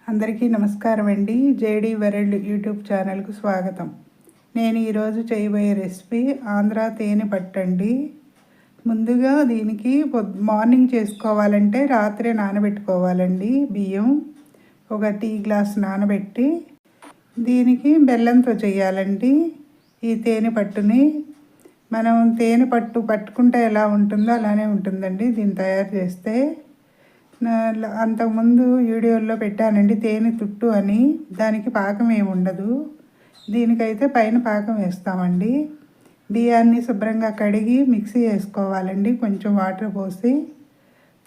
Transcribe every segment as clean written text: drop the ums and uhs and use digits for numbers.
అందరికీ నమస్కారం అండి. జేడీ వరల్డ్ యూట్యూబ్ ఛానల్కు స్వాగతం. నేను ఈరోజు చేయబోయే రెసిపీ ఆంధ్ర తేనె పట్టు అండి. ముందుగా దీనికి మార్నింగ్ చేసుకోవాలంటే రాత్రే నానబెట్టుకోవాలండి. బియ్యం ఒక టీ గ్లాస్ నానబెట్టి దీనికి బెల్లంతో చేయాలండి. ఈ తేనె పట్టుని మనం తేనె పట్టుకుంటే ఎలా ఉంటుందో అలానే ఉంటుందండి దీన్ని తయారు చేస్తే. అంతకుముందు వీడియోల్లో పెట్టానండి తేనె తుట్టు అని. దానికి పాకం ఏమి ఉండదు. దీనికైతే పైన పాకం వేస్తామండి. బియ్యాన్ని శుభ్రంగా కడిగి మిక్సీ వేసుకోవాలండి కొంచెం వాటర్ పోసి.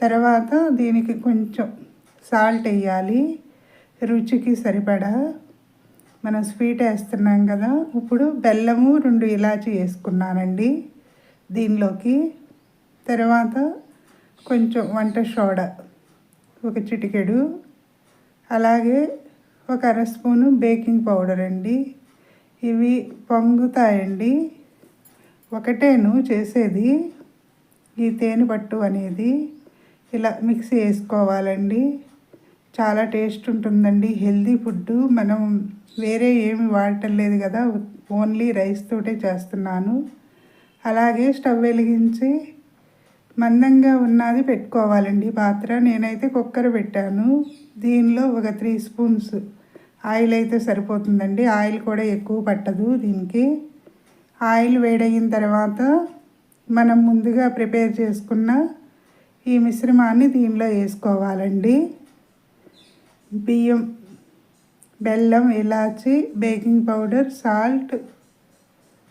తర్వాత దీనికి కొంచెం సాల్ట్ వేయాలి రుచికి సరిపడా. మనం స్వీట్ వేస్తున్నాం కదా. ఇప్పుడు బెల్లము 2 ఇలాచీ వేసుకున్నానండి దీనిలోకి. తర్వాత కొంచెం వంట సోడా ఒక చిటికెడు, అలాగే ఒక అర స్పూను బేకింగ్ పౌడర్ అండి. ఇవి పొంగుతాయండి. ఒకటేను చేసేది ఈ తేనె పట్టు అనేది. ఇలా మిక్సీ వేసుకోవాలండి. చాలా టేస్ట్ ఉంటుందండి. Healthy food. మనం వేరే ఏమి వాడటం లేదు కదా, ఓన్లీ రైస్ తోటే చేస్తున్నాను. అలాగే స్టవ్ వెలిగించి మందంగా ఉన్నది పెట్టుకోవాలండి పాత్ర. నేనైతే కుక్కర్ పెట్టాను. దీనిలో ఒక 3 స్పూన్స్ ఆయిల్ అయితే సరిపోతుందండి. ఆయిల్ కూడా ఎక్కువ పట్టదు దీనికి. ఆయిల్ వేడయిన తర్వాత మనం ముందుగా ప్రిపేర్ చేసుకున్న ఈ మిశ్రమాన్ని దీనిలో వేసుకోవాలండి. బియ్యం, బెల్లం, ఇలాచి, బేకింగ్ పౌడర్, సాల్ట్,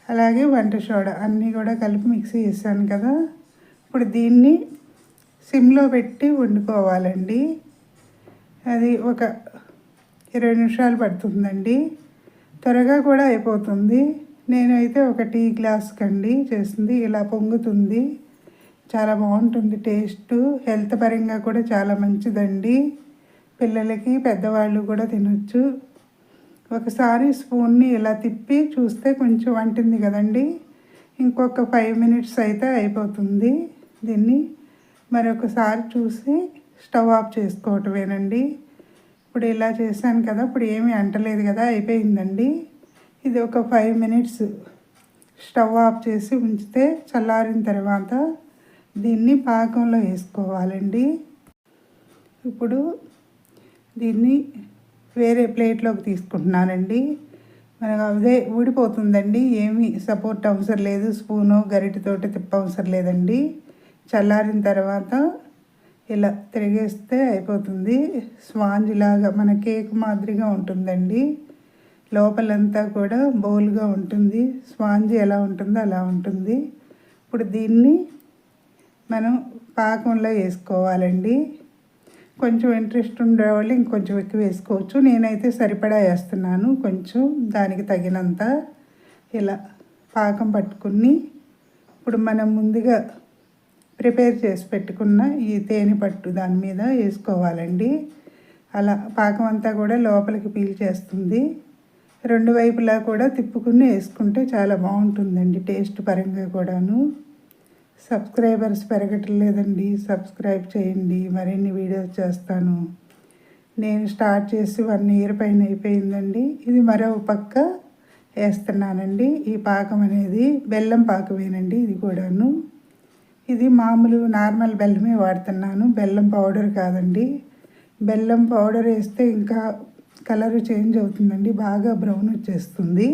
అలాగే వంట సోడా అన్నీ కూడా కలిపి మిక్సీ వేసాను కదా. ఇప్పుడు దీన్ని సిమ్లో పెట్టి వండుకోవాలండి. అది ఒక 20 నిమిషాలు పడుతుందండి. త్వరగా కూడా అయిపోతుంది. నేనైతే ఒక టీ గ్లాస్ కండి చేసింది. ఇలా పొంగుతుంది. చాలా బాగుంటుంది టేస్ట్. హెల్త్ పరంగా కూడా చాలా మంచిదండి. పిల్లలకి పెద్దవాళ్ళు కూడా తినొచ్చు. ఒకసారి స్పూన్ని ఇలా తిప్పి చూస్తే కొంచెం వంటింది కదండి. ఇంకొక 5 మినిట్స్ అయితే అయిపోతుంది. దీన్ని మరొకసారి చూసి స్టవ్ ఆఫ్ చేసుకోవటమేనండి. ఇప్పుడు ఇలా చేశాను కదా, ఇప్పుడు ఏమీ అంటలేదు కదా, అయిపోయిందండి. ఇది ఒక 5 మినిట్స్ స్టవ్ ఆఫ్ చేసి ఉంచితే చల్లారిన తర్వాత దీన్ని పాకంలో వేసుకోవాలండి. ఇప్పుడు దీన్ని వేరే ప్లేట్లోకి తీసుకుంటున్నానండి. మనకు అదే ఊడిపోతుందండి. ఏమీ సపోర్ట్ అవసరం లేదు. స్పూను గరిటెతోటి తిప్పవసరం లేదండి. చల్లారిన తర్వాత ఇలా తిరిగేస్తే అయిపోతుంది. స్పాంజ్ లాగా మన కేక్ మాదిరిగా ఉంటుందండి. లోపలంతా కూడా బౌల్గా ఉంటుంది. స్పాంజ్ ఎలా ఉంటుందో అలా ఉంటుంది. ఇప్పుడు దీన్ని మనం పాకంలో వేసుకోవాలండి. కొంచెం ఇంట్రెస్ట్ ఉండేవాళ్ళు ఇంకొంచెం ఎక్కువ వేసుకోవచ్చు. నేనైతే సరిపడా వేస్తున్నాను కొంచెం దానికి తగినంత. ఇలా పాకం పట్టుకుని ఇప్పుడు మనం ముందుగా ప్రిపేర్ చేసి పెట్టుకున్న ఈ తేనె పట్టు దాని మీద వేసుకోవాలండి. అలా పాకం అంతా కూడా లోపలికి పీల్చేస్తుంది. 2 వైపులా కూడా తిప్పుకుని వేసుకుంటే చాలా బాగుంటుందండి టేస్ట్ పరంగా కూడాను. సబ్స్క్రైబర్స్ పెరగటం లేదండి. సబ్స్క్రైబ్ చేయండి. మరిన్ని వీడియోస్ చేస్తాను. నేను స్టార్ట్ చేసి 1 ఇయర్ పైన అయిపోయిందండి. ఇది మరో పక్క వేస్తున్నానండి. ఈ పాకం అనేది బెల్లం పాకమేనండి. ఇది కూడాను. ఇది మామూలు నార్మల్ బెల్లమే వాడుతున్నాను. బెల్లం పౌడర్ కాదండి. బెల్లం పౌడర్ వేస్తే ఇంకా కలర్ చేంజ్ అవుతుందండి. బాగా బ్రౌన్ వచ్చేస్తుంది.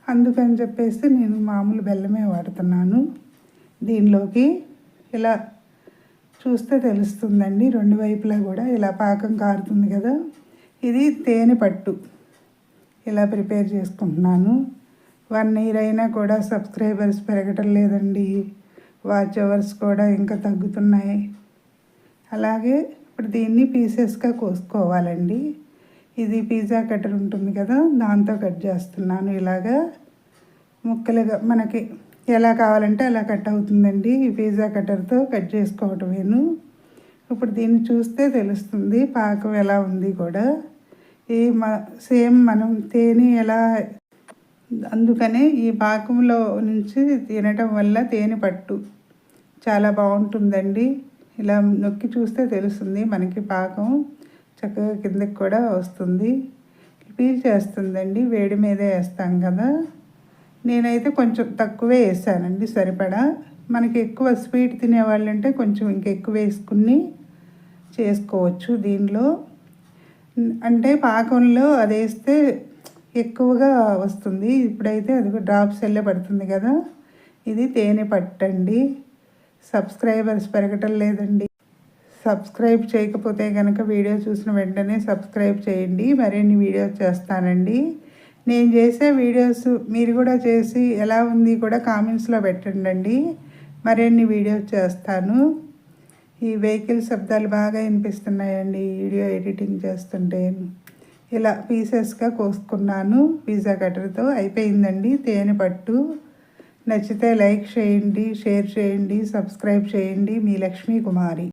అందుకని చెప్పేసి నేను మామూలు బెల్లమే వాడుతున్నాను. దీనిలోకి ఇలా చూస్తే తెలుస్తుందండి. 2 వైపులా కూడా ఇలా పాకం కారుతుంది కదా. ఇది తేనె పట్టు. ఇలా ప్రిపేర్ చేసుకుంటున్నాను. 1 ఇయర్ అయినా కూడా సబ్స్క్రైబర్స్ పెరగటం లేదండి. వాచ్ అవర్స్ కూడా ఇంకా తగ్గుతున్నాయి. అలాగే ఇప్పుడు దీన్ని పీసెస్గా కోసుకోవాలండి. ఇది పిజ్జా కట్టర్ ఉంటుంది కదా, దాంతో కట్ చేస్తున్నాను. ఇలాగా ముక్కలుగా మనకి ఎలా కావాలంటే అలా కట్ అవుతుందండి. ఈ పిజ్జా కట్టర్తో కట్ చేసుకోవటమేను. ఇప్పుడు దీన్ని చూస్తే తెలుస్తుంది పాకం ఎలా ఉంది కూడా. ఈ సేమ్ మనం తేనె ఎలా, అందుకనే ఈ పాకంలో నుంచి తినటం వల్ల తేనె పట్టు చాలా బాగుంటుందండి. ఇలా నొక్కి చూస్తే తెలుస్తుంది మనకి పాకం చక్కగా కిందకి కూడా వస్తుంది. పీల్ చేస్తుందండి, వేడి మీదే వేస్తాం కదా. నేనైతే కొంచెం తక్కువే వేసానండి, సరిపడా. మనకి ఎక్కువ స్వీట్ తినేవాళ్ళు అంటే కొంచెం ఇంకెక్కువ వేసుకుని చేసుకోవచ్చు దీనిలో. అంటే పాకంలో అది వేస్తే ఎక్కువగా వస్తుంది. ఇప్పుడైతే అది డ్రాప్స్ వెళ్ళే పడుతుంది కదా. ఇది తేనె పట్టండి. సబ్స్క్రైబర్స్ పెరగటం లేదండి. సబ్స్క్రైబ్ చేయకపోతే కనుక వీడియో చూసిన వెంటనే సబ్స్క్రైబ్ చేయండి. మరిన్ని వీడియోస్ చేస్తానండి. నేను చేసే వీడియోస్ మీరు కూడా చేసి ఎలా ఉంది కూడా కామెంట్స్లో పెట్టండి. మరిన్ని వీడియోస్ చేస్తాను. ఈ వెహికల్ శబ్దాలు బాగా వినిపిస్తున్నాయండి వీడియో ఎడిటింగ్ చేస్తుంటే. ఇలా పీసెస్గా కోసుకున్నాను పిజ్జా కట్టర్తో. అయిపోయిందండి తేనె పట్టు. నచ్చితే లైక్ చేయండి, షేర్ చేయండి, సబ్స్క్రైబ్ చేయండి. మీ లక్ష్మీ కుమారి.